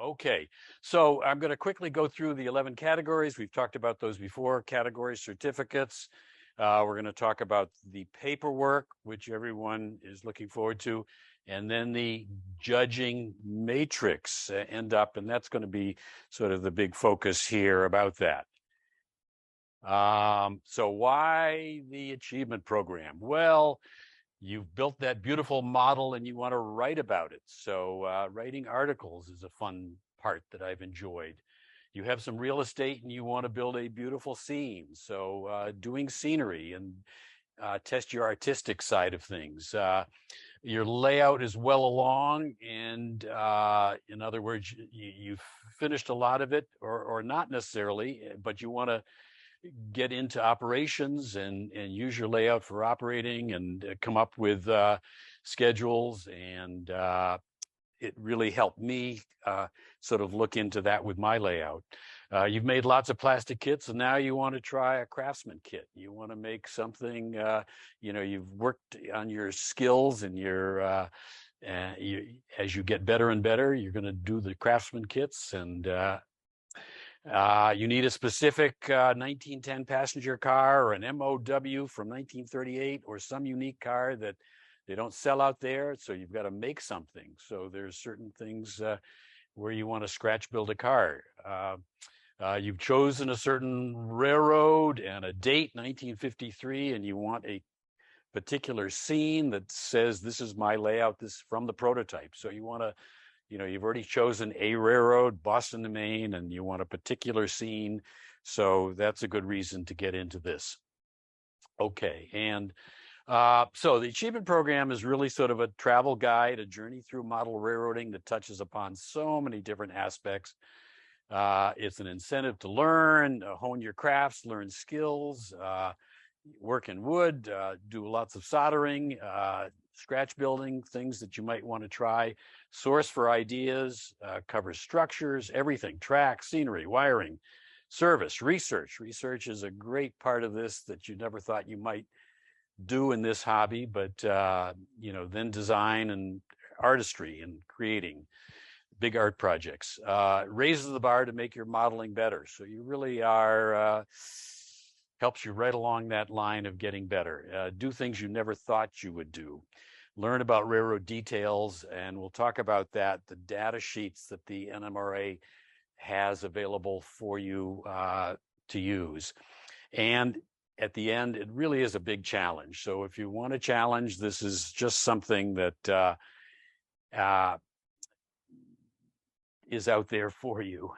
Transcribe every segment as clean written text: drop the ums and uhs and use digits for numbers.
Okay, so I'm going to quickly go through the 11 categories. We've talked about those before, categories, certificates. We're going to talk about the paperwork, which everyone is looking forward to, and then the judging matrix and that's going to be sort of the big focus here about that. So why the achievement program? Well, you've built that beautiful model and you want to write about it. So writing articles is a fun part that I've enjoyed. You have some real estate and you want to build a beautiful scene. So doing scenery and test your artistic side of things. Your layout is well along, and in other words, you've finished a lot of it, or not necessarily, but you want to get into operations and use your layout for operating and come up with schedules. And it really helped me sort of look into that with my layout. You've made lots of plastic kits, and now you want to try a craftsman kit. You want to make something, you've worked on your skills and your, as you get better and better, you're going to do the craftsman kits. And you need a specific 1910 passenger car or an MOW from 1938 or some unique car that they don't sell out there. So you've got to make something. So there's certain things where you want to scratch build a car. You've chosen a certain railroad and a date, 1953, and you want a particular scene that says, this is my layout, this is from the prototype. So you want to, you've already chosen a railroad, Boston to Maine, and you want a particular scene. So that's a good reason to get into this. Okay, and so the achievement program is really sort of a travel guide, a journey through model railroading that touches upon so many different aspects. It's an incentive to learn, hone your crafts, learn skills, work in wood, do lots of soldering, scratch building, things that you might want to try, source for ideas, covers structures, everything, track, scenery, wiring, service, research. Research is a great part of this that you never thought you might do in this hobby, but then design and artistry and creating big art projects. Raises the bar to make your modeling better. So you really are, helps you right along that line of getting better. Do things you never thought you would do. Learn about railroad details, and we'll talk about that, the data sheets that the NMRA has available for you to use. And at the end, it really is a big challenge. So if you want a challenge, this is just something that is out there for you.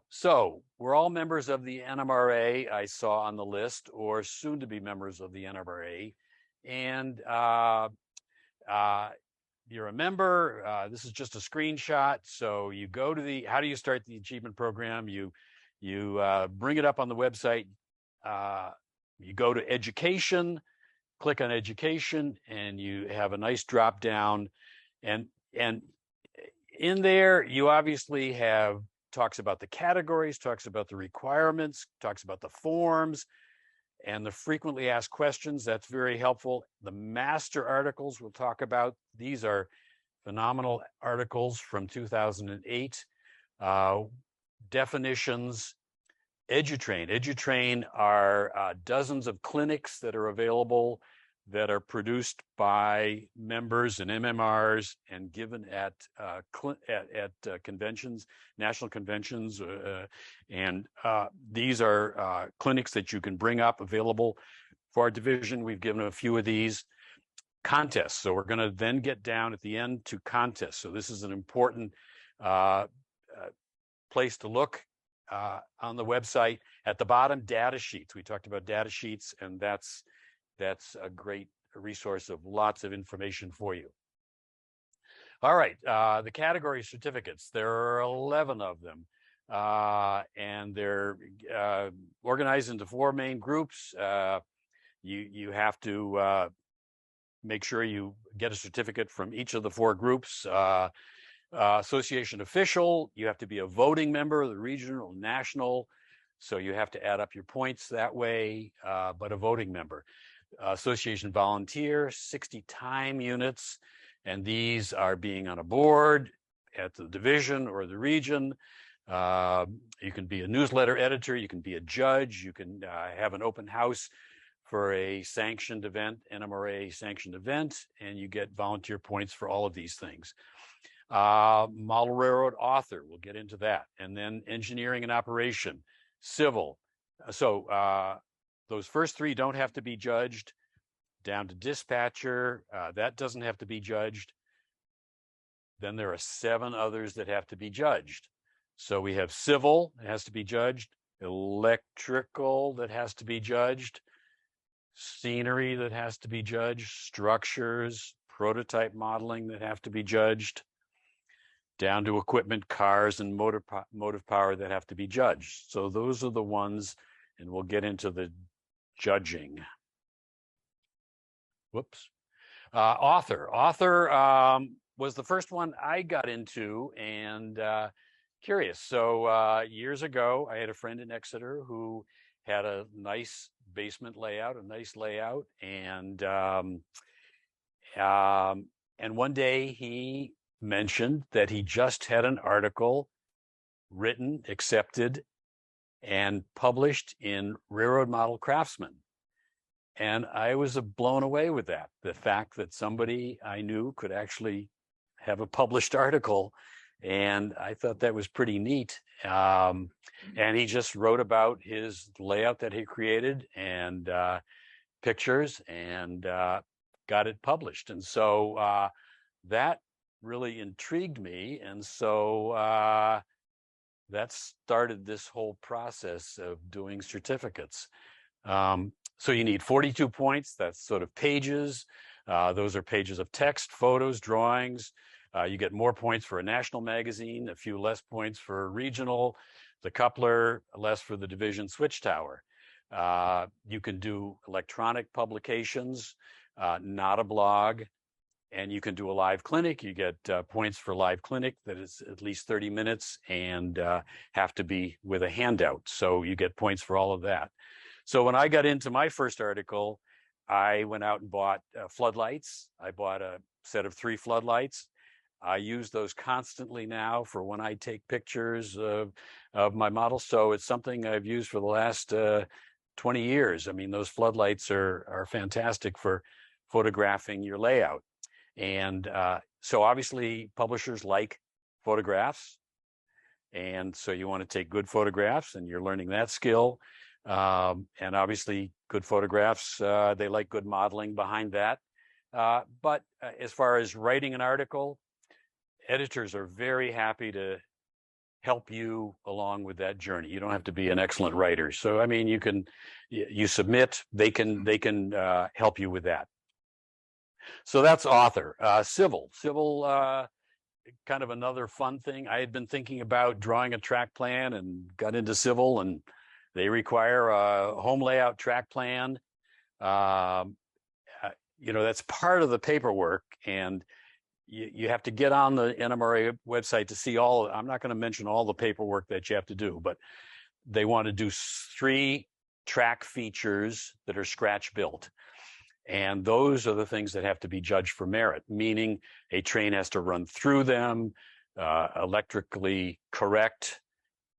So we're all members of the NMRA, I saw on the list, or soon to be members of the NMRA. And you're a member. This is just a screenshot. So you go to the, how do you start the achievement program? You bring it up on the website. You go to education, click on education, and you have a nice drop down. And in there, you obviously have talks about the categories, talks about the requirements, talks about the forms, and the frequently asked questions. That's very helpful. The master articles we'll talk about. These are phenomenal articles from 2008. Definitions. EduTrain. EduTrain are dozens of clinics that are available that are produced by members and MMRs and given at conventions, national conventions. And these are clinics that you can bring up available for our division. We've given a few of these. Contests. So we're going to then get down at the end to contests. So this is an important place to look on the website. At the bottom, data sheets. We talked about data sheets, and that's a great resource of lots of information for you. All right, the category certificates. There are 11 of them, and they're organized into 4 main groups. You have to make sure you get a certificate from each of the 4 groups. Association official, you have to be a voting member of the regional, national, so you have to add up your points that way, but a voting member. Association volunteer, 60 time units, and these are being on a board, at the division or the region. You can be a newsletter editor. You can be a judge. You can have an open house for a sanctioned event, NMRA sanctioned event, and you get volunteer points for all of these things. Model railroad author, we'll get into that. And then engineering and operation, civil. So those first three don't have to be judged. Down to dispatcher, that doesn't have to be judged. Then there are 7 others that have to be judged. So we have civil, it has to be judged, electrical, that has to be judged, scenery, that has to be judged, structures, prototype modeling, that have to be judged, down to equipment, cars, and motive power that have to be judged. So those are the ones, and we'll get into the judging. Whoops. Author was the first one I got into, and curious. So years ago, I had a friend in Exeter who had a nice basement layout, and one day he mentioned that he just had an article written, accepted, and published in Railroad Model Craftsman. And I was blown away with that, the fact that somebody I knew could actually have a published article. And I thought that was pretty neat. And he just wrote about his layout that he created and pictures, and got it published. And so that really intrigued me. And so that started this whole process of doing certificates. So you need 42 points. That's sort of pages. Those are pages of text, photos, drawings. You get more points for a national magazine, a few less points for regional, the coupler, less for the division switch tower. You can do electronic publications, not a blog, and you can do a live clinic. You get points for live clinic that is at least 30 minutes and have to be with a handout. So you get points for all of that. So when I got into my first article, I went out and bought floodlights. I bought a set of 3 floodlights. I use those constantly now for when I take pictures of my models. So it's something I've used for the last 20 years. I mean, those floodlights are fantastic for photographing your layout. And so obviously publishers like photographs. And so you want to take good photographs, and you're learning that skill. And obviously good photographs, they like good modeling behind that. But as far as writing an article, editors are very happy to help you along with that journey. You don't have to be an excellent writer. So, I mean, you submit, they can help you with that. So that's author. Civil, kind of another fun thing. I had been thinking about drawing a track plan and got into civil, and they require a home layout track plan. That's part of the paperwork, and you have to get on the NMRA website to see all. I'm not going to mention all the paperwork that you have to do, but they want to do 3 track features that are scratch built. And those are the things that have to be judged for merit, meaning a train has to run through them, electrically correct,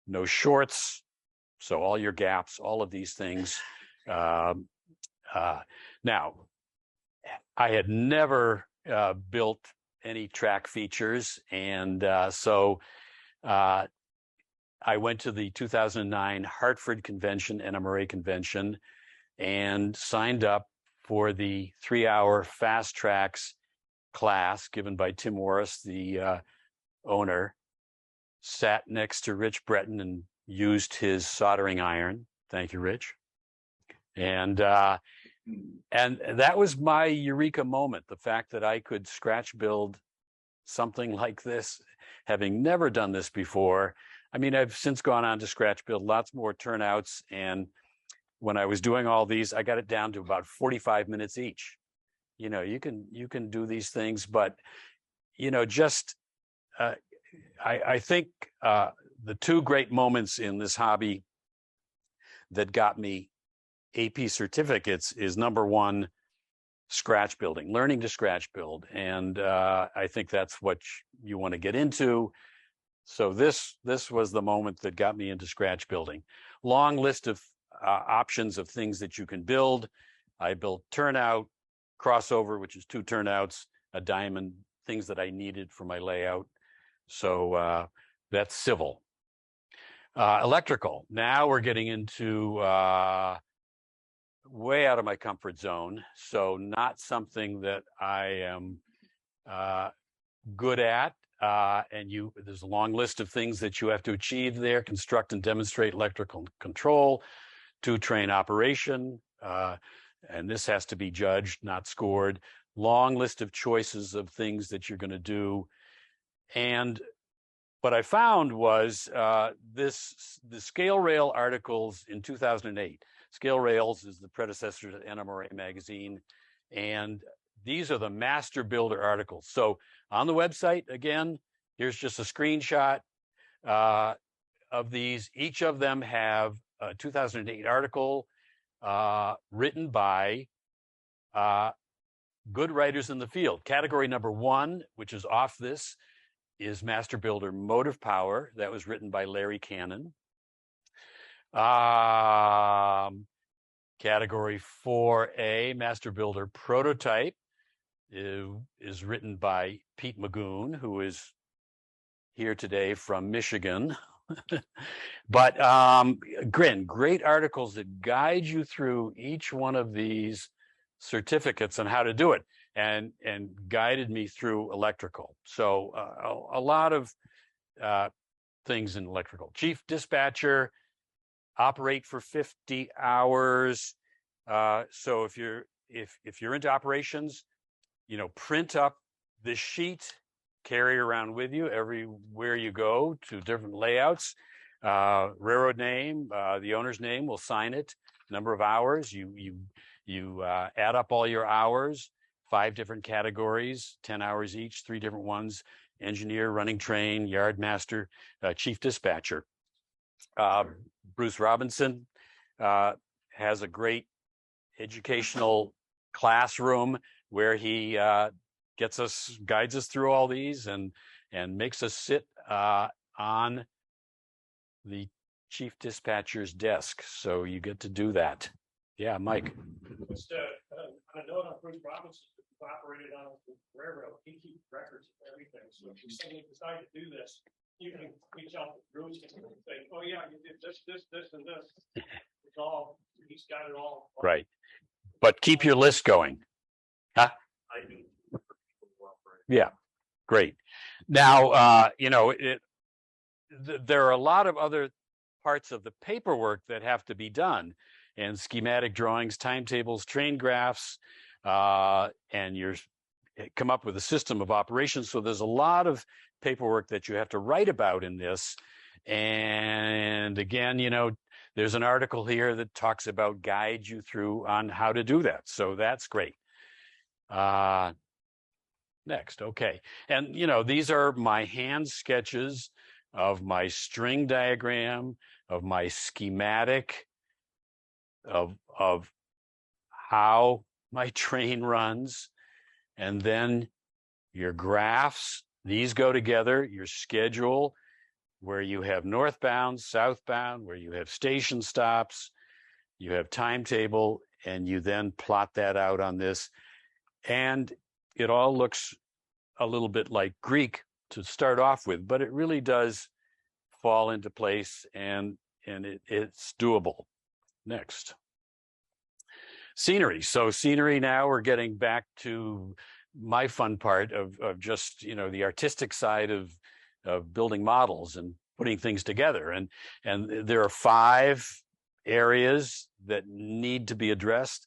no shorts, so all your gaps, all of these things. Now, I had never built any track features, and so I went to the 2009 Hartford Convention, NMRA Convention, and signed up for the 3-hour fast tracks class given by Tim Morris, the owner. Sat next to Rich Breton and used his soldering iron. Thank you, Rich. And that was my eureka moment, the fact that I could scratch build something like this, having never done this before. I mean, I've since gone on to scratch build lots more turnouts, and when I was doing all these, I got it down to about 45 minutes each. You can do these things, but I think the 2 great moments in this hobby that got me AP certificates is, number one, scratch building, learning to scratch build. And I think that's what you want to get into. So this was the moment that got me into scratch building. Long list of options of things that you can build. I built turnout, crossover, which is 2 turnouts, a diamond, things that I needed for my layout. So that's civil. Electrical. Now we're getting into way out of my comfort zone. So not something that I am good at. And there's a long list of things that you have to achieve there: construct and demonstrate electrical control, 2-train operation, and this has to be judged, not scored. Long list of choices of things that you're going to do. And what I found was the Scale Rail articles in 2008. Scale Rails is the predecessor to NMRA magazine, and these are the master builder articles. So on the website, again, here's just a screenshot of these. Each of them have a 2008 article written by good writers in the field. Category number 1, which is off this, is Master Builder Motive Power. That was written by Larry Cannon. Category 4A, Master Builder Prototype, is written by Pete Magoon, who is here today from Michigan. But great articles that guide you through each one of these certificates on how to do it, and guided me through electrical. So a lot of things in electrical. Chief dispatcher, operate for 50 hours. So if you're into operations, print up this sheet, carry it around with you everywhere you go to different layouts. Railroad name, the owner's name, will sign it. Number of hours, you add up all your hours, 5 different categories, 10 hours each, 3 different ones: engineer, running train, yard master, chief dispatcher. Bruce Robinson has a great educational classroom where he guides us through all these and makes us sit on the chief dispatcher's desk. So you get to do that. Yeah, Mike. Just on a note on Bruce Robinson, who operated on the railroad, he keeps records of everything. So if you suddenly decide to do this, you can reach out to Bruce and say, "Oh yeah, you did this, and this." It's all, he's got it all. Right. But keep your list going. Huh? I do. Yeah, great. Now, there are a lot of other parts of the paperwork that have to be done, and schematic drawings, timetables, train graphs, and you come up with a system of operations. So there's a lot of paperwork that you have to write about in this. And again, there's an article here that talks about, guide you through on how to do that. So that's great. Next, okay. And, these are my hand sketches of my string diagram, of my schematic, of how my train runs, and then your graphs. These go together, your schedule, where you have northbound, southbound, where you have station stops, you have timetable, and you then plot that out on this. And it all looks a little bit like Greek to start off with, but it really does fall into place, and it's doable. Next. Scenery. So scenery, now we're getting back to my fun part of just, the artistic side of building models and putting things together. And there are 5 areas that need to be addressed.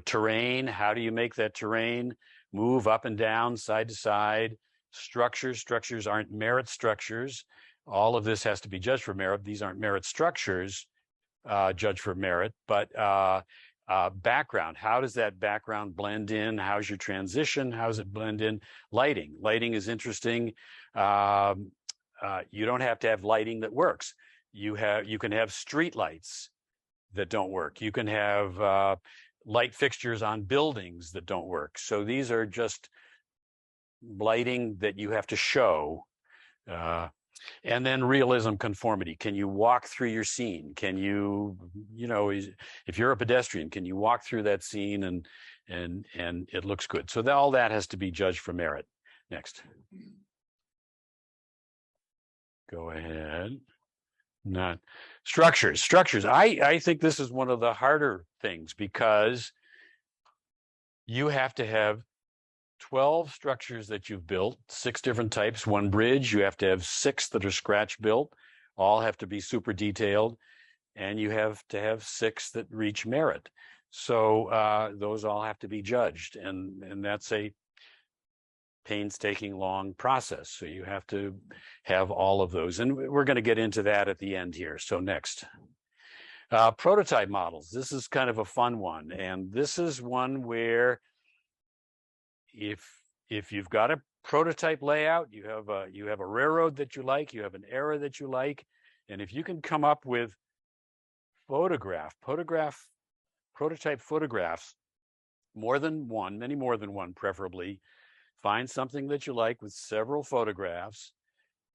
Terrain, how do you make that terrain move up and down, side to side? Structures aren't merit structures. All of this has to be judged for merit. These aren't merit structures judged for merit, but background. How does that background blend in? How's your transition? How does it blend in? Lighting is interesting. You don't have to have lighting that works. You can have street lights that don't work. You can have light fixtures on buildings that don't work. So these are just lighting that you have to show. And then realism conformity. Can you walk through your scene? Can you, if you're a pedestrian, can you walk through that scene and it looks good? So all that has to be judged for merit. Next. Go ahead. Not structures. I think this is one of the harder things because you have to have 12 structures that you've built, 6 different types, 1 bridge. You have to have 6 that are scratch built, all have to be super detailed, and you have to have 6 that reach merit. So those all have to be judged, and that's a painstaking long process. So you have to have all of those, and we're going to get into that at the end here. So next. Prototype models. This is kind of a fun one, and this is one where if you've got a prototype layout, you have a railroad that you like, you have an era that you like, and if you can come up with prototype photographs, more than one, many more than one preferably, find something that you like with several photographs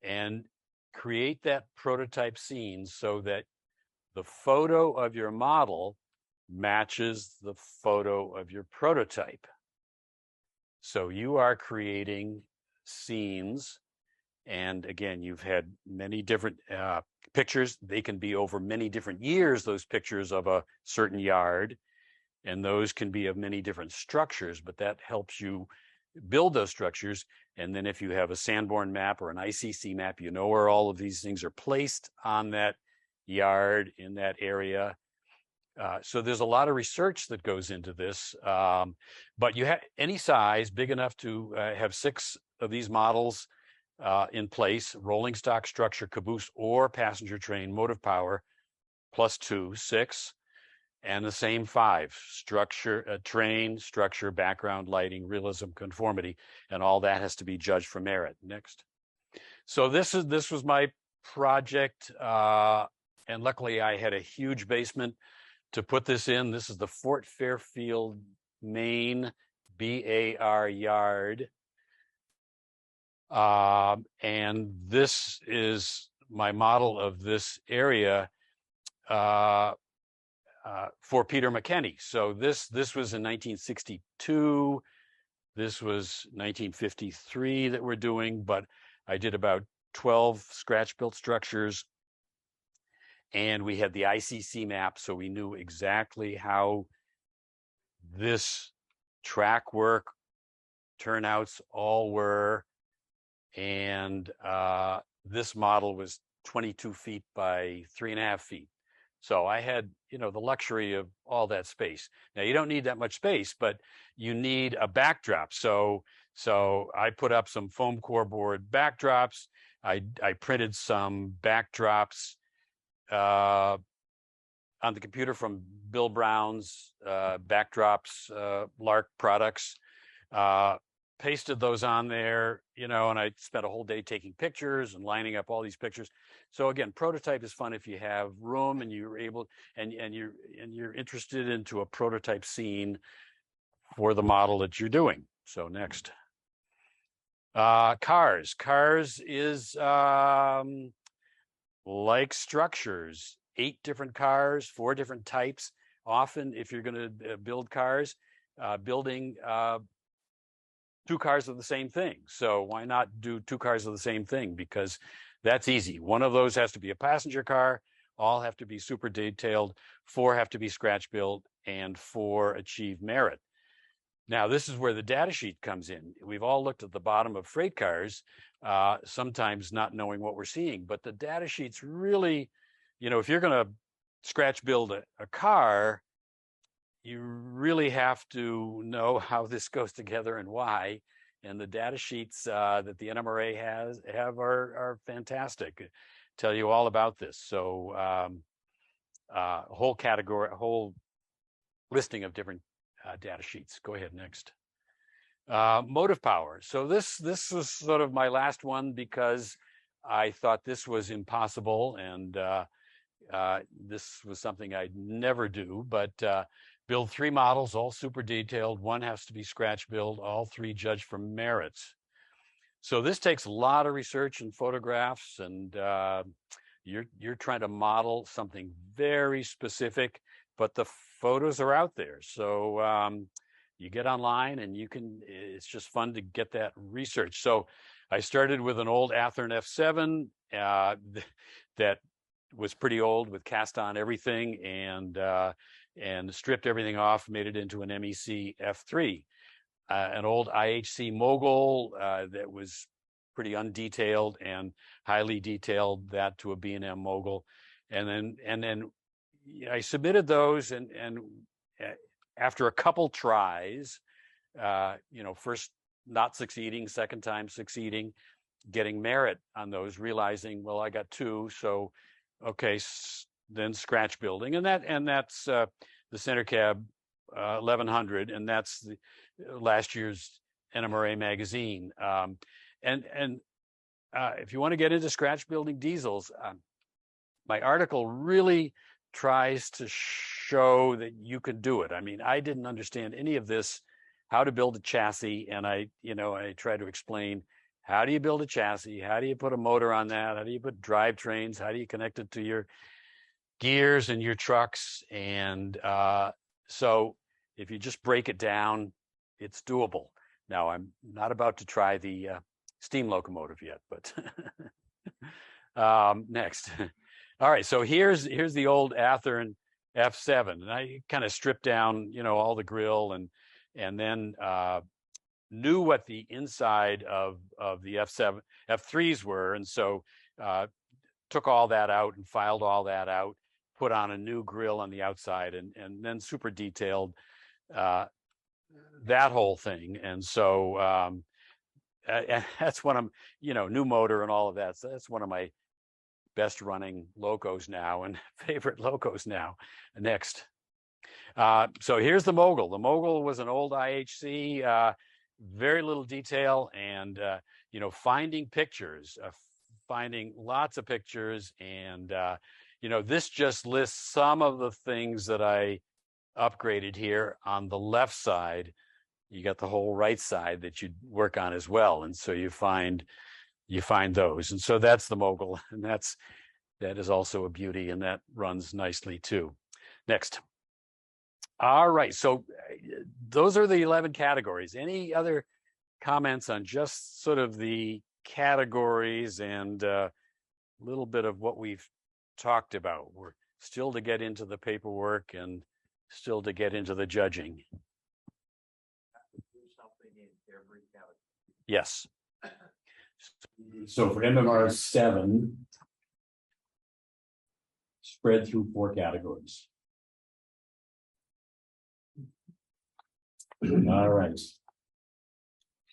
and create that prototype scene so that the photo of your model matches the photo of your prototype. So you are creating scenes, and again, you've had many different pictures. They can be over many different years, those pictures of a certain yard, and those can be of many different structures, but that helps you build those structures. And then if you have a Sanborn map or an ICC map, you know where all of these things are placed on that yard in that area. So there's a lot of research that goes into this, but you have any size big enough to have 6 of these models in place: rolling stock, structure, caboose, or passenger train, motive power, plus 2, 6, and the same 5: structure, train, structure, background, lighting, realism, conformity, and all that has to be judged for merit. Next. So this was my project, and luckily I had a huge basement to put this in. This is the Fort Fairfield, Maine BAR yard. And this is my model of this area for Peter McKenney. So this was in 1962. This was 1953 that we're doing, but I did about 12 scratch-built structures. And we had the ICC map, so we knew exactly how this track work turnouts all were. And this model was 22 feet by 3.5 feet. So I had, the luxury of all that space. Now, you don't need that much space, but you need a backdrop. So I put up some foam core board backdrops. I printed some backdrops on the computer from Bill Brown's backdrops, Lark products, pasted those on there, and I spent a whole day taking pictures and lining up all these pictures. So again, prototype is fun if you have room and you're able, and you're interested into a prototype scene for the model that you're doing. So next. Cars is like structures, 8 different cars, 4 different types. Often, if you're going to build cars, building 2 cars of the same thing. So why not do 2 cars of the same thing? Because that's easy. One of those has to be a passenger car. All have to be super detailed. 4 have to be scratch built, and 4 achieve merit. Now, this is where the data sheet comes in. We've all looked at the bottom of freight cars, sometimes not knowing what we're seeing, but the data sheets really, if you're going to scratch build a car, you really have to know how this goes together and why. And the data sheets that the NMRA have are fantastic. Tell you all about this. So a whole listing of different data sheets. Go ahead, next. Motive power. So this was sort of my last one because I thought this was impossible, and this was something I'd never do. But build 3 models, all super detailed. 1 has to be scratch build, all 3 judged for merits. So this takes a lot of research and photographs, and you're trying to model something very specific, but the photos are out there. So you get online and it's just fun to get that research. So I started with an old Athearn F7 that was pretty old with cast on everything, and stripped everything off, made it into an MEC F3. An old IHC Mogul that was pretty undetailed and highly detailed, that to a B&M Mogul. And then I submitted those, and after a couple tries, first not succeeding, second time succeeding, getting merit on those, realizing, well, I got 2, so okay, then scratch building, and that's the center cab 1100, and that's the last year's NMRA magazine. If you want to get into scratch building diesels, my article really tries to show that you can do it. I mean, I didn't understand any of this, how to build a chassis, and I try to explain, how do you build a chassis? How do you put a motor on that? How do you put drivetrains? How do you connect it to your gears and your trucks? And so if you just break it down, it's doable. Now, I'm not about to try the steam locomotive yet, but next. All right, so here's the old Athearn F7, and I kind of stripped down, all the grill, and then knew what the inside of the F3s were, and so took all that out and filed all that out, put on a new grill on the outside, and then super detailed that whole thing. And so that's one of, new motor and all of that. So that's one of my best running locos now and favorite locos now. Next. So here's the Mogul. The Mogul was an old IHC, very little detail, and finding pictures, finding lots of pictures, and this just lists some of the things that I upgraded here. On the left side, you got the whole right side that you work on as well, and so you find those, and so that's the Mogul, and that is also a beauty, and that runs nicely too. Next. All right, so those are the 11 categories. Any other comments on just sort of the categories and a little bit of what we've talked about? We're still to get into the paperwork and still to get into the judging. Yes. So for MMR 7, spread through 4 categories. All right.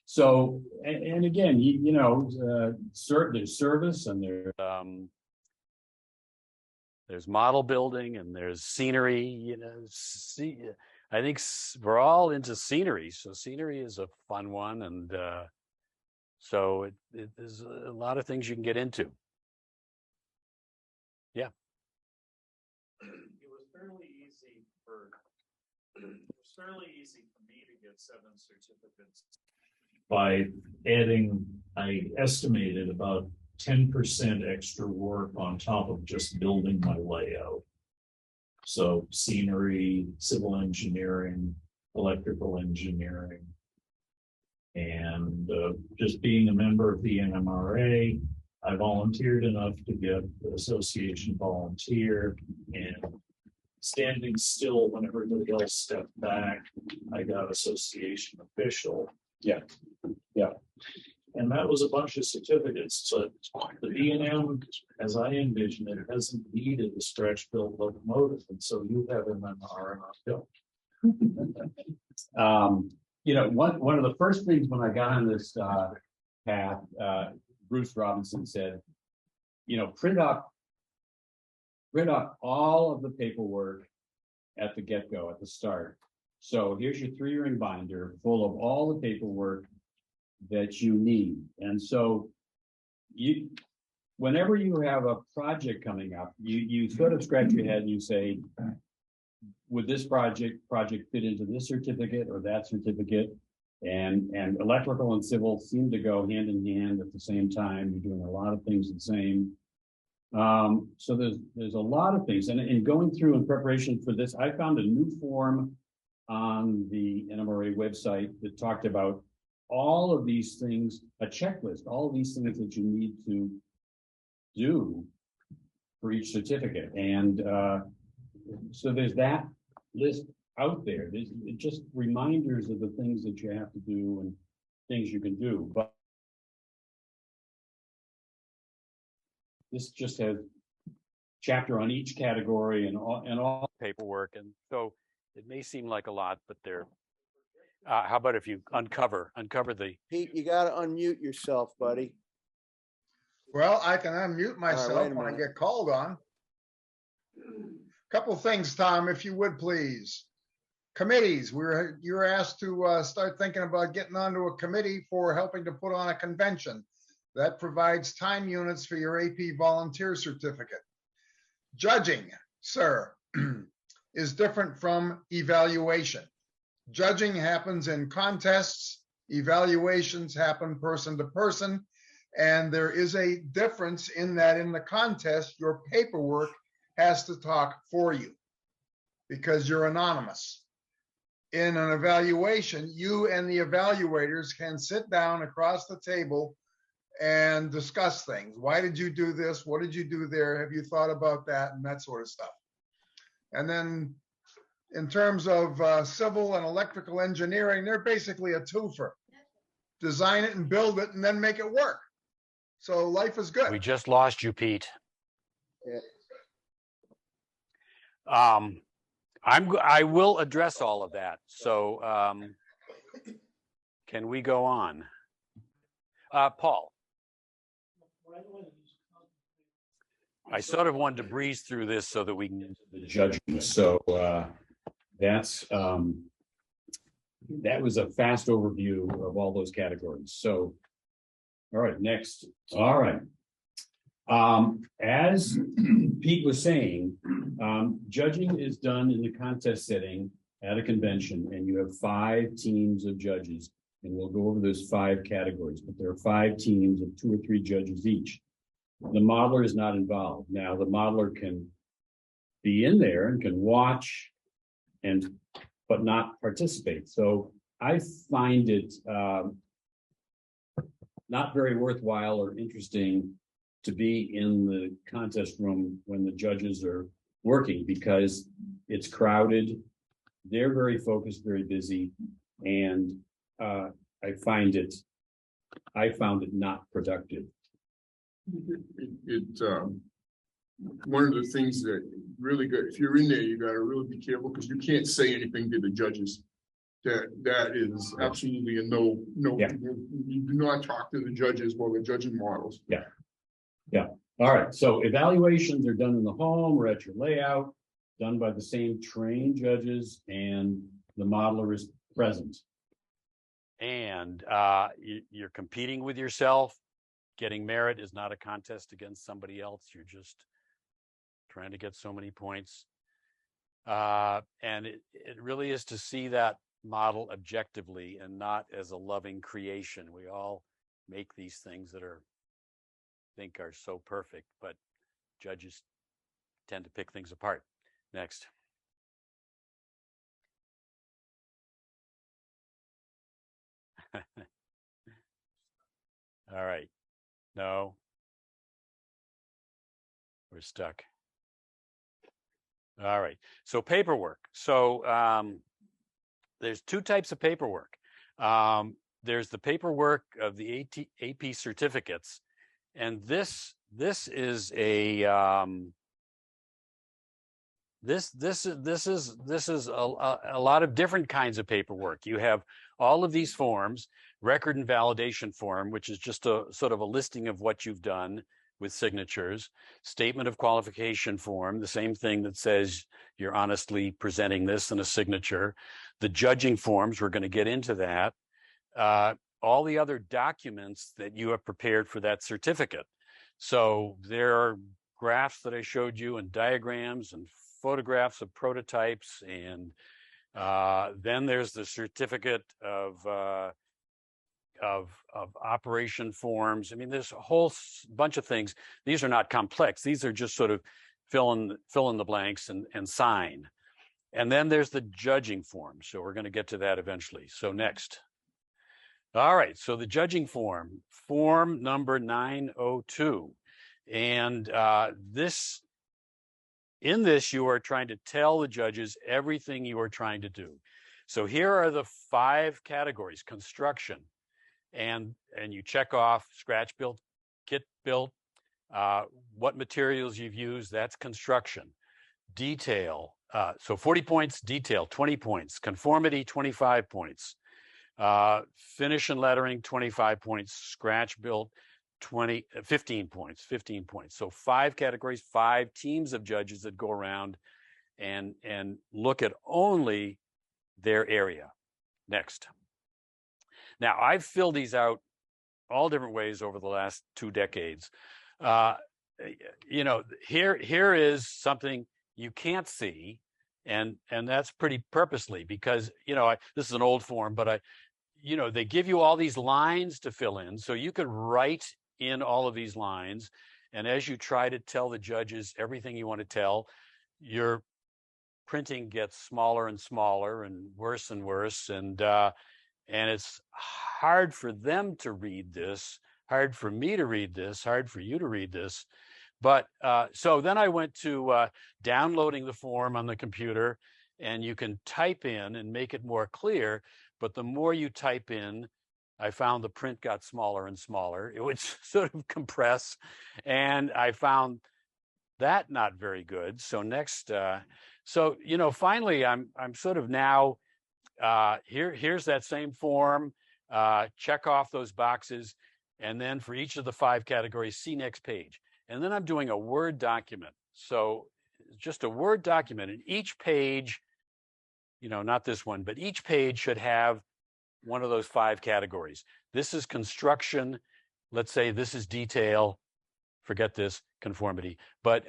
So, and again, there's service, and there's model building, and there's scenery. I think we're all into scenery, so scenery is a fun one, and so there's a lot of things you can get into. Yeah. It was fairly easy for me to get 7 certificates by adding, I estimated about 10% extra work on top of just building my layout. So scenery, civil engineering, electrical engineering, and just being a member of the NMRA, I volunteered enough to get the association volunteer, and standing still when everybody else stepped back, I got association official. Yeah. And that was a bunch of certificates. So the B&M, as I envision it, hasn't needed a stretch build locomotive, and so you have MMR and one of the first things when I got on this path, Bruce Robinson said, print up all of the paperwork at the get-go, at the start. So here's your 3-ring binder full of all the paperwork that you need. And so whenever you have a project coming up, you sort of scratch your head and you say, would this project fit into this certificate or that certificate? And electrical and civil seem to go hand in hand at the same time. You're doing a lot of things the same. So there's a lot of things, and in going through in preparation for this, I found a new form on the NMRA website that talked about all of these things, a checklist, all of these things that you need to do for each certificate. And so there's that list out there. There's just reminders of the things that you have to do and things you can do. But this just has chapter on each category and all paperwork. And so it may seem like a lot, but they're, how about if you uncover the, Pete, you got to unmute yourself, buddy. Well, I can unmute wait myself a when I minute. get called on. Couple things, Tom, if you would, please. Committees, you're asked to start thinking about getting onto a committee for helping to put on a convention. That provides time units for your AP volunteer certificate. Judging, sir, is different from evaluation. Judging happens in contests, evaluations happen person to person, and there is a difference in that in the contest, your paperwork has to talk for you because you're anonymous. In an evaluation, you and the evaluators can sit down across the table and discuss things. Why did you do this? What did you do there? Have you thought about that? And that sort of stuff. And then in terms of civil and electrical engineering, they're basically a twofer. Design it and build it and then make it work. So life is good. we just lost you, Pete. Yeah. I will address all of that. So can we go on? Paul, I sort of wanted to breeze through this so that we can judging. So that was a fast overview of all those categories. So, all right, next. All right. As Pete was saying, judging is done in the contest setting at a convention, and you have 5 teams of judges, and we'll go over those 5 categories, but there are 5 teams of 2 or 3 judges each. The modeler is not involved. Now, the modeler can be in there and can watch but not participate. So I find it not very worthwhile or interesting to be in the contest room when the judges are working because it's crowded. They're very focused, very busy, and I found it not productive. One of the things that really good, if you're in there, you got to really be careful because you can't say anything to the judges. That is absolutely a no. Yeah. You do not talk to the judges while they're judging models. Yeah. All right. So evaluations are done in the home or at your layout, done by the same trained judges, and the modeler is present. and you're competing with yourself. Getting merit is not a contest against somebody else. You're just trying to get so many points. And it really is to see that model objectively and not as a loving creation. We all make these things that think are so perfect, but judges tend to pick things apart. Next. All right. No. We're stuck. All right. So paperwork. So there's two types of paperwork. There's the paperwork of the AP certificates, and this is a this is a lot of different kinds of paperwork. You have all of these forms, record and validation form, which is just a sort of a listing of what you've done with signatures, statement of qualification form, the same thing that says you're honestly presenting this in a signature, the judging forms, we're going to get into that, all the other documents that you have prepared for that certificate. So there are graphs that I showed you and diagrams and photographs of prototypes, and then there's the certificate of operation forms. I mean, there's a whole bunch of things. These are not complex. These are just sort of fill in the blanks and sign. And then there's the judging form. So we're going to get to that eventually. So next. All right. So the judging form number 902. And in this, you are trying to tell the judges everything you are trying to do. So here are the 5 categories: construction, and you check off scratch built, kit built, what materials you've used, that's construction. Detail, so 40 points, detail, 20 points, conformity, 25 points, finish and lettering, 25 points, scratch built, 15 points. So 5 categories, 5 teams of judges that go around and look at only their area. Next. Now, I've filled these out all different ways over the last 2 decades. You know, here is something you can't see, and that's pretty purposely, because, you know, this is an old form, but you know, they give you all these lines to fill in, so you could write in all of these lines, and as you try to tell the judges everything you want to tell, your printing gets smaller and smaller and worse, and it's hard for them to read this, hard for me to read this, hard for you to read this. But so then I went to downloading the form on the computer, and you can type in and make it more clear. But the more you type in, I found the print got smaller and smaller. It would sort of compress, and I found that not very good. So next, so, you know, finally, I'm sort of now, here's that same form, check off those boxes, and then for each of the 5 categories, see next page. And then I'm doing a Word document. So just a Word document, and each page, you know, not this one, but each page should have one of those 5 categories. This is construction. Let's say this is detail. Forget this, conformity. But,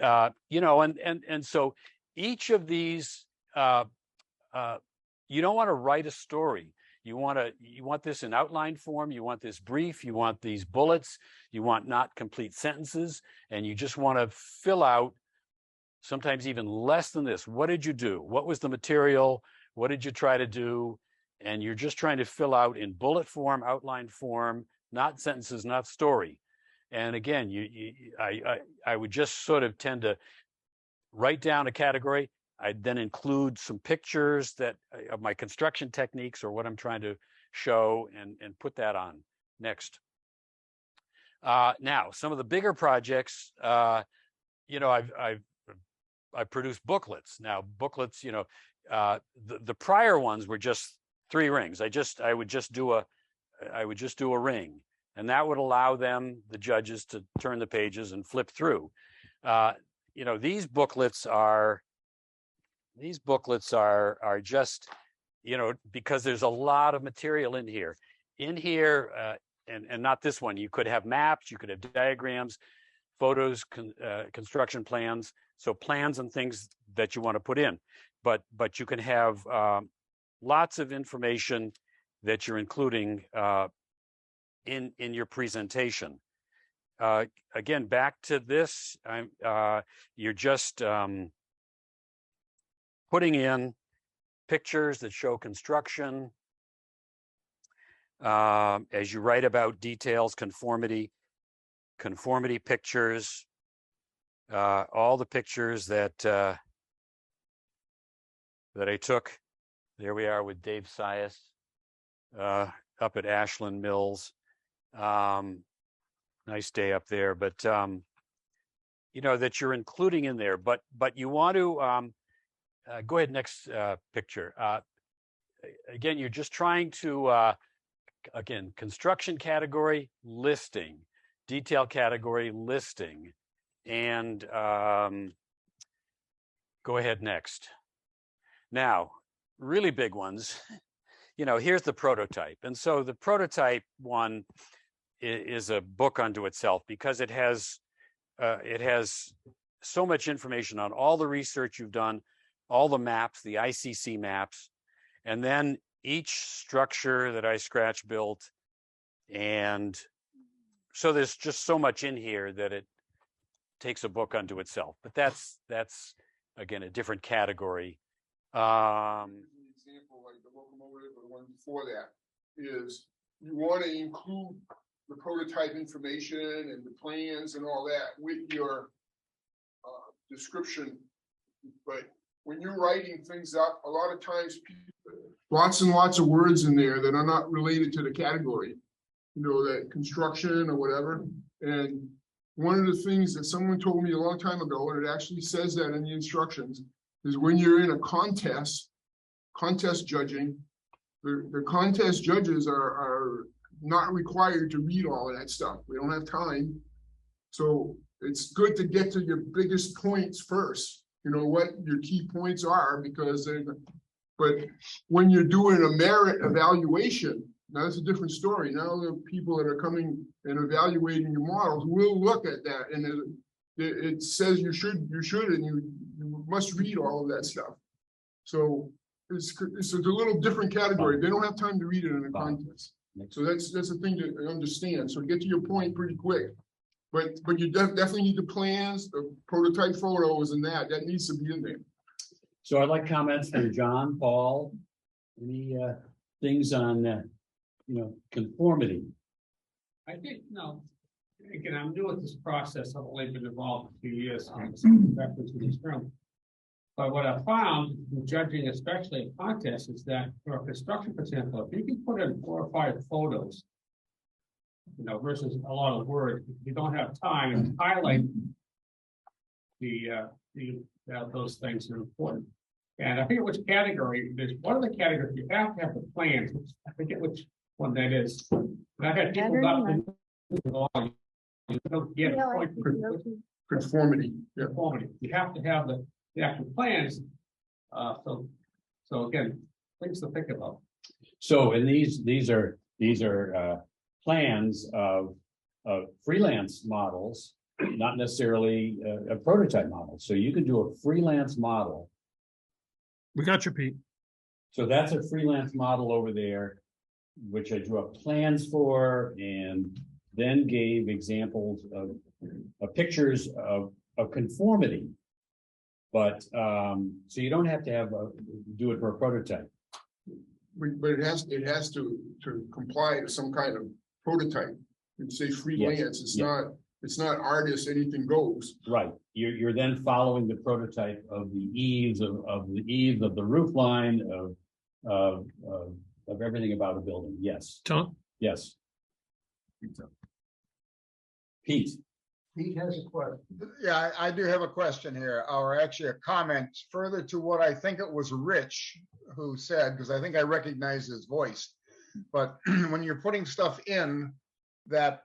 you know, and so each of these, you don't want to write a story. You want this in outline form. You want this brief. You want these bullets. You want not complete sentences. And you just want to fill out, sometimes even less than this. What did you do? What was the material? What did you try to do? And you're just trying to fill out in bullet form, outline form, not sentences, not story. And again, I would just sort of tend to write down a category. I'd then include some pictures of my construction techniques or what I'm trying to show, and put that on. Next. Now, some of the bigger projects, you know, I've produced booklets. Now, booklets, you know, the prior ones were just 3 rings. I would just do a ring, and that would allow the judges, to turn the pages and flip through. You know, these booklets are just, you know, because there's a lot of material in here. And not this one. You could have maps, you could have diagrams, photos, construction plans. So plans and things that you want to put in, but you can have lots of information that you're including in your presentation. Again, back to this, you're just putting in pictures that show construction, as you write about details, conformity pictures, all the pictures that I took. There we are with Dave Sias up at Ashland Mills. Nice day up there, but you know, that you're including in there. But you want to go ahead, next picture. Again, you're just trying to again, construction category, listing, detail category, listing, and go ahead, next. Now, really big ones, you know, here's the prototype. And so the prototype one is a book unto itself, because it has so much information on all the research you've done, all the maps, the ICC maps, and then each structure that I scratch built. And so there's just so much in here that it takes a book unto itself. But that's again a different category. Example like the locomotive or the one before that is you want to include the prototype information and the plans and all that with your description. But when you're writing things up, a lot of times lots and lots of words in there that are not related to the category, you know, that construction or whatever. And one of the things that someone told me a long time ago, and it actually says that in the instructions, is when you're in a contest judging, the contest judges are not required to read all of that stuff. We don't have time. So it's good to get to your biggest points first, you know, what your key points are, because but when you're doing a merit evaluation, now that's a different story. Now the people that are coming and evaluating your models will look at that, and it says you should, and you must read all of that stuff. So it's a little different category. They don't have time to read it in a contest. So that's a thing to understand. So get to your point pretty quick. But you definitely need the plans, the prototype photos, and that needs to be in there. So I'd like comments from John, Paul, any things on conformity? I think, no, again, I'm new at this process. I've only been involved a few years. Reference to this term. But what I found in judging, especially in contests, is that for a construction, for example, if you can put in 4 or 5 photos, versus a lot of words, if you don't have time and highlight those things are important. And I forget which category. There's one of the categories you have to have the plans. I forget which one that is. And I've had people you don't get a point. Conformity. Yeah. Conformity. You have to have the actual plans. So again, things to think about. So, and these are plans of freelance models, not necessarily a prototype model. So you can do a freelance model. We got you, Pete. So that's a freelance model over there, which I drew up plans for, and then gave examples of pictures of conformity. But so you don't have to do it for a prototype. But it has to comply to some kind of prototype. You say freelance, it's not artist, anything goes. Right. You're then following the prototype of the eaves of the roof line of everything about a building. Yes. Tom? Yes. Pete. Pete has a question. Yeah, I do have a question here, or actually a comment further to what I think it was Rich who said, because I think I recognize his voice. But when you're putting stuff in, that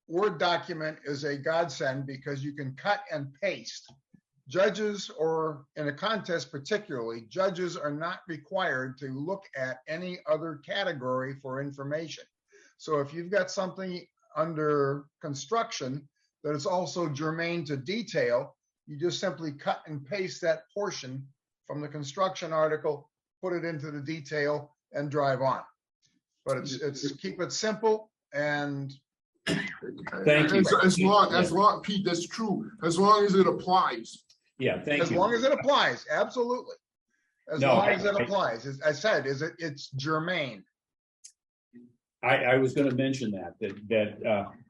Word document is a godsend because you can cut and paste. Judges, or in a contest particularly, judges are not required to look at any other category for information. So if you've got something under construction that is also germane to detail, you just simply cut and paste that portion from the construction article, put it into the detail, and drive on. But it's keep it simple and Thank you. As long, Pete, that's true. As long as it applies. Yeah, thank you. as long as it applies, absolutely. As long as it applies, as I said, it's germane. I was going to mention that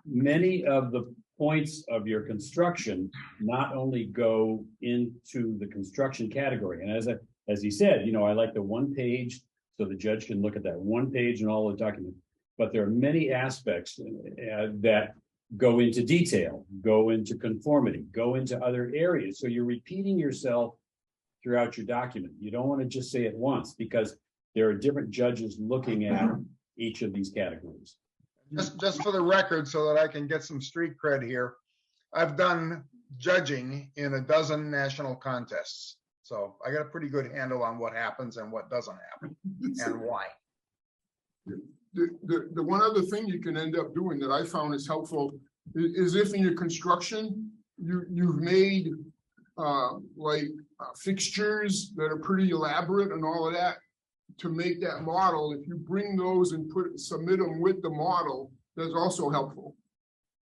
many of the points of your construction not only go into the construction category, and as he said, I like the 1 page so the judge can look at that 1 page and all the documents. But there are many aspects that go into detail, go into conformity, go into other areas. So you're repeating yourself throughout your document. You don't want to just say it once, because there are different judges looking at each of these categories. Just for the record, so that I can get some street cred here, I've done judging in a dozen national contests. So I got a pretty good handle on what happens and what doesn't happen and why. The one other thing you can end up doing that I found is helpful is if in your construction, you've made like fixtures that are pretty elaborate and all of that to make that model. If you bring those and submit them with the model, that's also helpful.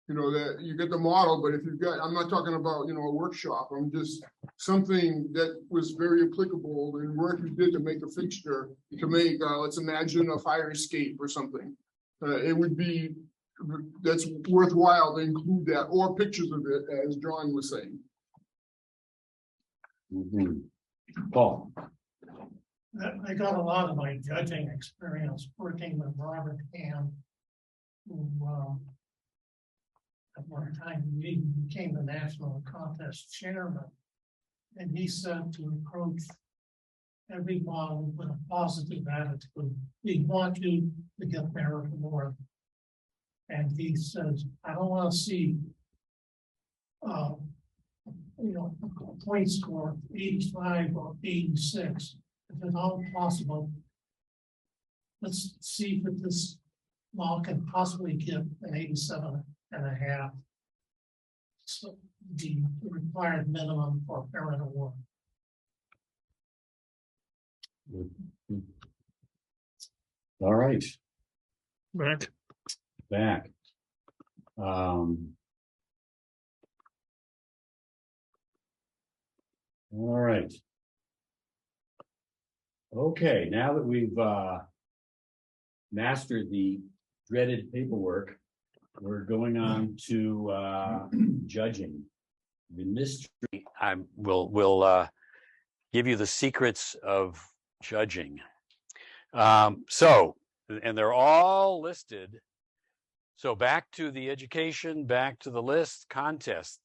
You know, that you get the model, but if you've got, I'm not talking about, you know, a workshop, I'm just something that was very applicable in work you did to make a fixture, to make, let's imagine a fire escape or something. It would be, that's worthwhile to include that, or pictures of it, as John was saying. Paul, I got a lot of my judging experience working with Robert Ham, who at one time he became the national contest chairman. And he said to approach every model with a positive attitude. We want you to get merit award. And he says, I don't want to see you know, a point score of 85 or 86. If at all possible, let's see if this model can possibly get an 87.5. So the required minimum for merit award. all right, Back. All right. Okay, now that we've mastered the dreaded paperwork, we're going on to judging. The mystery. We'll give you the secrets of judging. And they're all listed. So back to the education, back to the list, contest,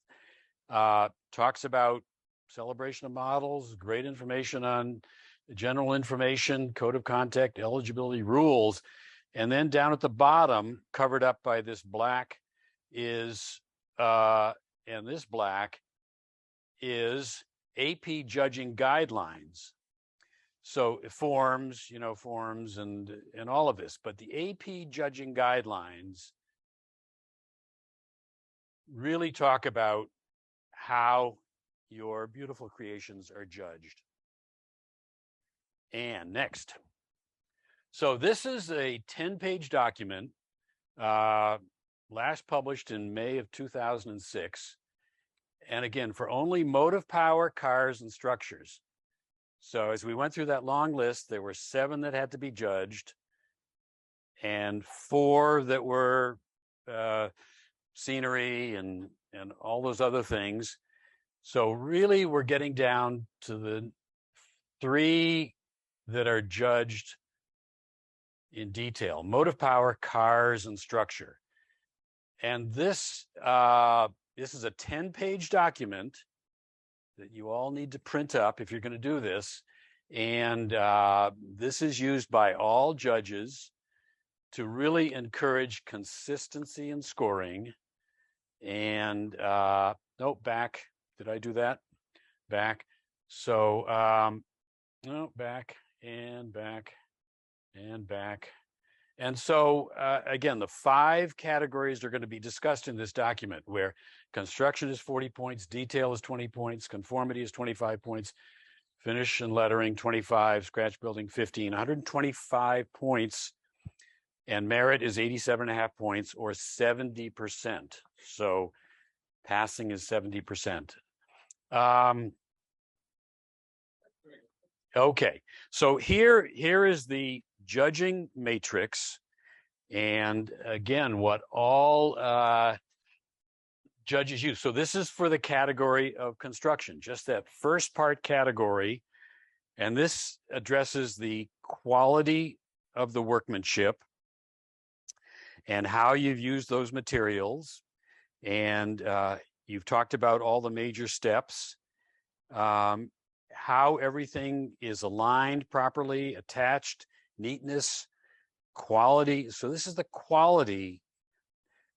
talks about celebration of models, great information on general information, code of conduct, eligibility rules. And then down at the bottom, covered up by this black is, and this black is AP judging guidelines. So forms, you know, forms and all of this, but the AP judging guidelines really talk about how your beautiful creations are judged. And next. So this is a 10-page document, last published in May of 2006. And again, for only motive power, cars, and structures. So as we went through that long list, there were 7 that had to be judged and 4 that were scenery and all those other things. So really we're getting down to the 3 that are judged in detail: motive power, cars, and structure. And this is a 10-page document that you all need to print up if you're going to do this. And this is used by all judges to really encourage consistency in scoring. And no, back. Did I do that? Back. So no, back and back and back. And so again, the 5 categories are going to be discussed in this document, where construction is 40 points, detail is 20 points, conformity is 25 points, finish and lettering 25, scratch building 15, 125 points, and merit is 87.5 points, or 70%. So passing is 70%. Okay, so here is the judging matrix, and again, what all judges use. So this is for the category of construction, just that first part category, and this addresses the quality of the workmanship and how you've used those materials, and you've talked about all the major steps, how everything is aligned properly, attached, neatness, quality. So this is the quality,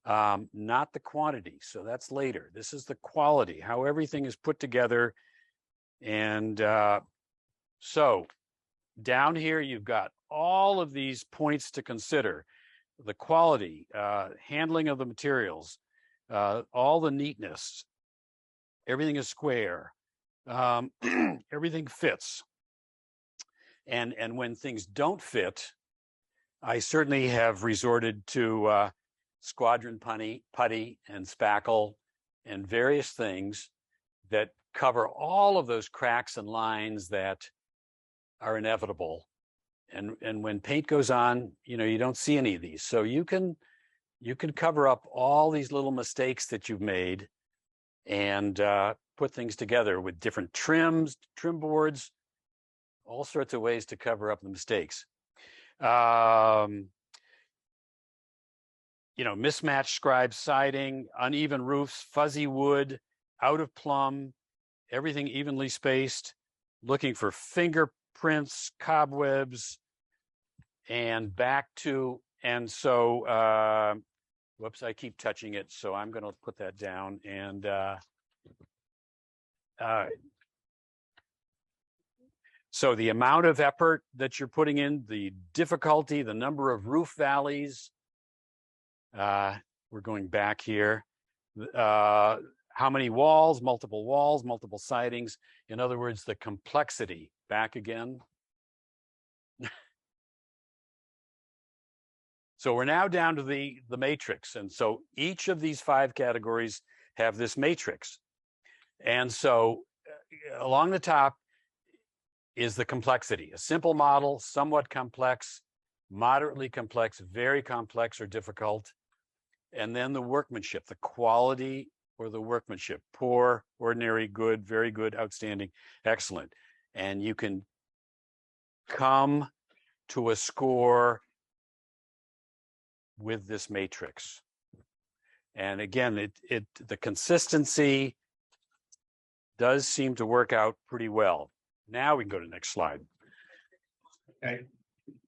not the quantity. So that's later. This is the quality, how everything is put together. And so down here, you've got all of these points to consider: the quality, handling of the materials, all the neatness, everything is square, everything fits. And when things don't fit, I certainly have resorted to squadron putty and spackle and various things that cover all of those cracks and lines that are inevitable. And when paint goes on, you don't see any of these. So you can cover up all these little mistakes that you've made and put things together with different trims, trim boards, all sorts of ways to cover up the mistakes. Mismatched scribe siding, uneven roofs, fuzzy wood, out of plumb, everything evenly spaced, looking for fingerprints, cobwebs, and so, whoops, I keep touching it, so I'm going to put that down. And so the amount of effort that you're putting in, the difficulty, the number of roof valleys, we're going back here. How many walls, multiple sidings. In other words, the complexity, back again. So we're now down to the matrix. And so each of these 5 categories have this matrix. And so along the top is the complexity. A simple model, somewhat complex, moderately complex, very complex or difficult. And then the workmanship, the quality or the workmanship, poor, ordinary, good, very good, outstanding, excellent. And you can come to a score with this matrix. And again, the consistency does seem to work out pretty well. Now we can go to the next slide. Okay.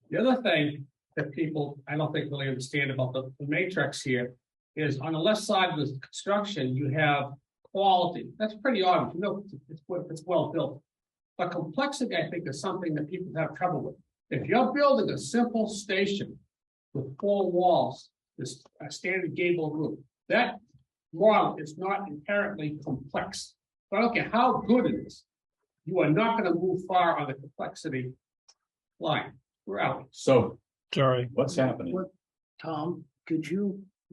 The other thing that people, I don't think really understand about the matrix here is on the left side of the construction, you have quality. That's pretty obvious. It's well built. But complexity, I think, is something that people have trouble with. If you're building a simple station with 4 walls, this a standard gable roof, that model is not inherently complex. But I don't care how good it is, you are not going to move far on the complexity line. We're out. So Sorry. what's happening? Tom,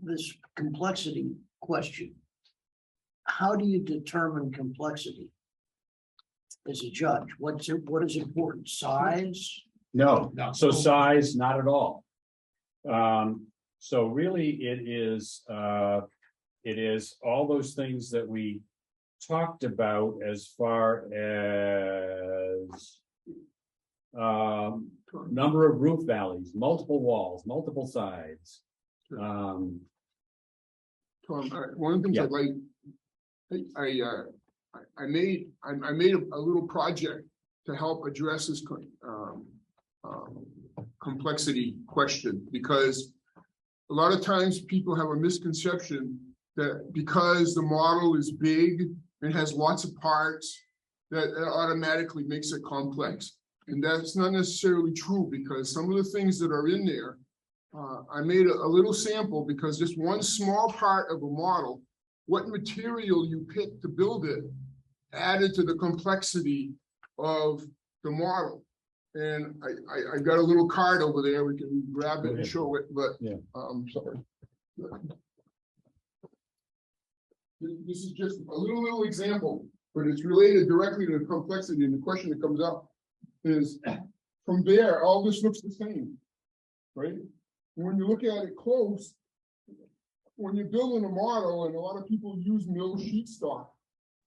this complexity question, how do you determine complexity as a judge? What is important? Size? No, No. so size, not at all. So really it is all those things that we talked about as far as number of roof valleys, multiple walls, multiple sides. Tom, one of the things Yeah. I'd like, I made a little project to help address this complexity question, because a lot of times people have a misconception that because the model is big and has lots of parts, that it automatically makes it complex. And that's not necessarily true, because some of the things that are in there, I made a little sample, because just one small part of a model, what material you pick to build it, added to the complexity of the model. And I got a little card over there, we can grab it and show it, but Yeah. sorry. This is just a little example, but it's related directly to the complexity. And the question that comes up is, from there, all this looks the same, right? And when you look at it close, when you're building a model, and a lot of people use mill sheet stock,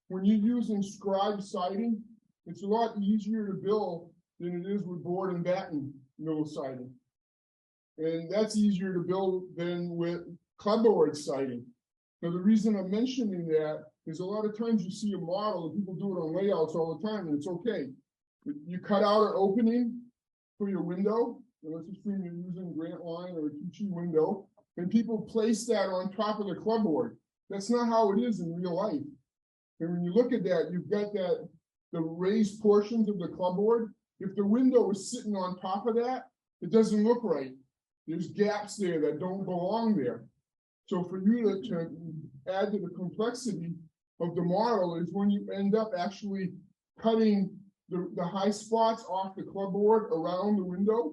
when you're using scribe siding, it's a lot easier to build than it is with board and batten mill siding. And that's easier to build than with clapboard siding. Now, the reason I'm mentioning that is a lot of times you see a model, and people do it on layouts all the time, and it's okay. You cut out an opening for your window, and let's assume you're using Grant Line or a Tucci window, and people place that on top of the clubboard. That's not how it is in real life. And when you look at that, you've got the raised portions of the clubboard. If the window is sitting on top of that, it doesn't look right. There's gaps there that don't belong there. So for you to add to the complexity, of the model is when you end up actually cutting the high spots off the clubboard around the window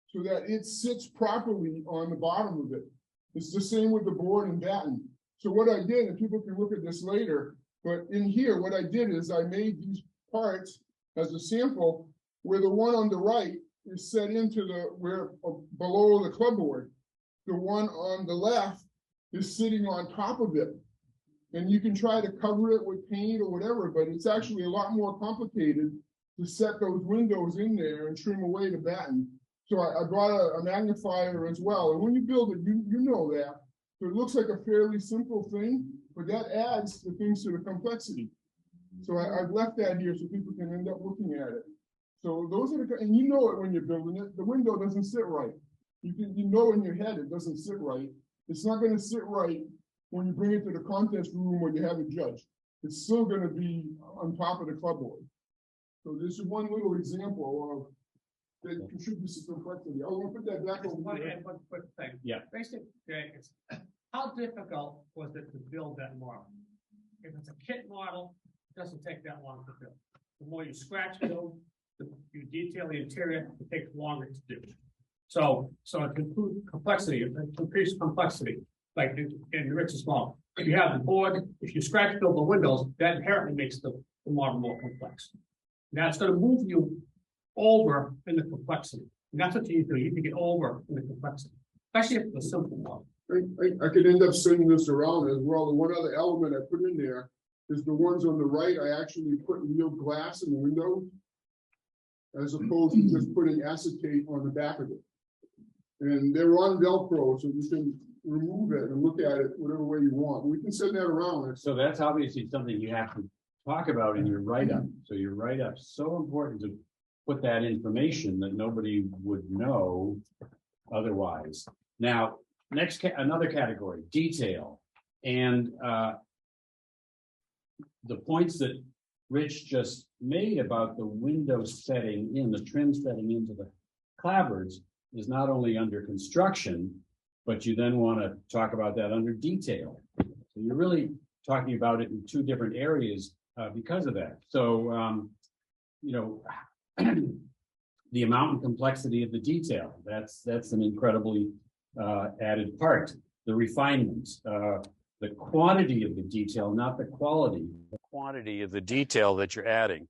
so that it sits properly on the bottom of it. It's the same with the board and batten. So what I did, and people can look at this later, but in here, what I did is I made these parts as a sample where the one on the right is set into below the clubboard. The one on the left is sitting on top of it. And you can try to cover it with paint or whatever, but it's actually a lot more complicated to set those windows in there and trim away the batten. So I brought a magnifier as well. And when you build it, you know that. So it looks like a fairly simple thing, but that adds the things to the complexity. So I've left that here so people can end up looking at it. So those are and you know it when you're building it. The window doesn't sit right. You know in your head it doesn't sit right. It's not going to sit right when you bring it to the contest room when you have a judge. It's still going to be on top of the clubboard. So this is one little example of that contributes to complexity. I want to put that back over One quick thing. Yeah. Basically, it's how difficult was it to build that model? If it's a kit model, it doesn't take that long to build. The more you scratch build, you detail the interior, it takes longer to do. So it can improve complexity, it increase complexity, like in Rich's model. If you have the board, if you scratch build the windows, that inherently makes the model more complex. That's going to move you over in the complexity. And that's what you need to do. You need to get over in the complexity, especially if it's a simple model. I could end up sending this around as well. The one other element I put in there is the ones on the right. I actually put real glass in the window as opposed to just putting acetate on the back of it. And they're on Velcro, so you can remove it and look at it whatever way you want. We can send that around. So that's obviously something you have to talk about in your write-up. So your write-up's so important to put that information that nobody would know otherwise. Now, another category, detail. And the points that Rich just made about the window setting in, the trim setting into the clapboards is not only under construction, but you then want to talk about that under detail. So you're really talking about it in two different areas because of that. So, you know, the amount and complexity of the detail, that's an incredibly added part. The refinement, the quantity of the detail, not the quality. The Quantity of the detail that you're adding.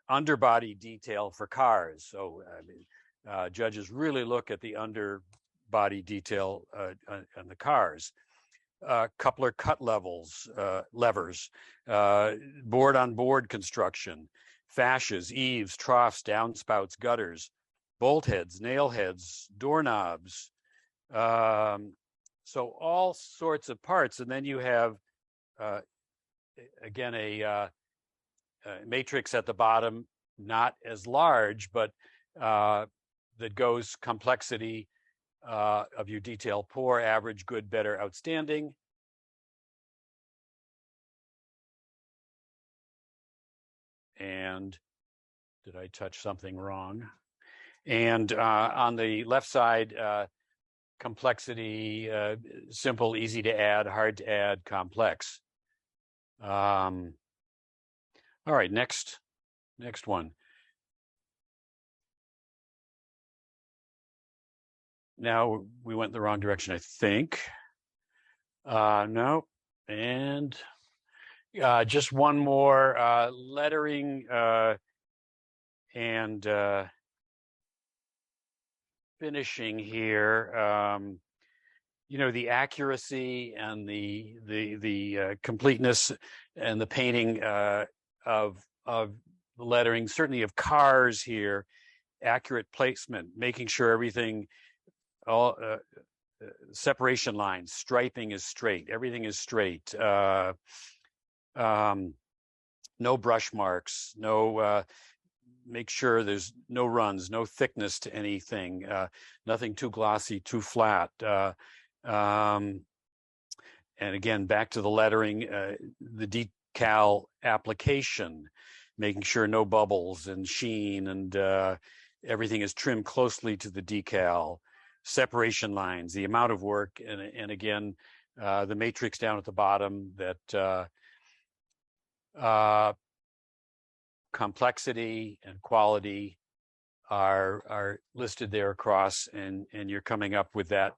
Underbody detail for cars. So I mean, judges really look at the underbody detail on the cars. Coupler cut levels, levers, board-on-board construction, fascias, eaves, troughs, downspouts, gutters, bolt heads, nail heads, doorknobs. So all sorts of parts. And then you have, again, a matrix at the bottom, not as large, but that goes complexity of your detail: poor, average, good, better, outstanding. And did I touch something wrong? And on the left side, complexity, simple, easy to add, hard to add, complex. All right, next one. Now we went the wrong direction, I think. No, and just one more, lettering and finishing here. You know, the accuracy and the completeness and the painting of the lettering, certainly of cars here, accurate placement, making sure everything, all separation lines, striping is straight, everything is straight. No brush marks, no, make sure there's no runs, no thickness to anything, nothing too glossy, too flat. And again, back to the lettering, the decal application, making sure no bubbles and sheen, and everything is trimmed closely to the decal. Separation lines, the amount of work, and again, the matrix down at the bottom that complexity and quality are listed there across, and you're coming up with that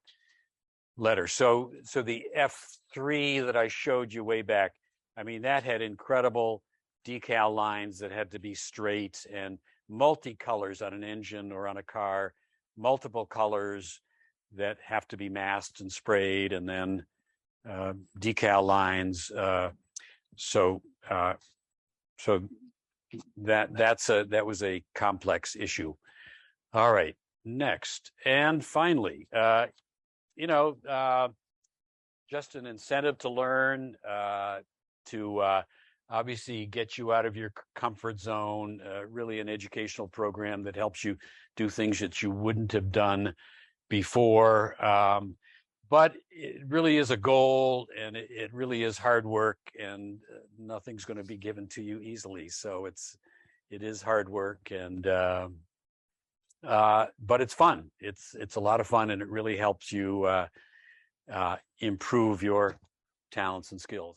letter. So the F3 that I showed you way back, I mean, that had incredible decal lines that had to be straight, and multicolors on an engine or on a car, multiple colors that have to be masked and sprayed, and then decal lines. So that was a complex issue. All right, next. And finally, just an incentive to learn, to obviously get you out of your comfort zone, really an educational program that helps you do things that you wouldn't have done before. But it really is a goal, and it really is hard work, and nothing's going to be given to you easily. So it is hard work, and but it's fun. It's a lot of fun, and it really helps you improve your talents and skills.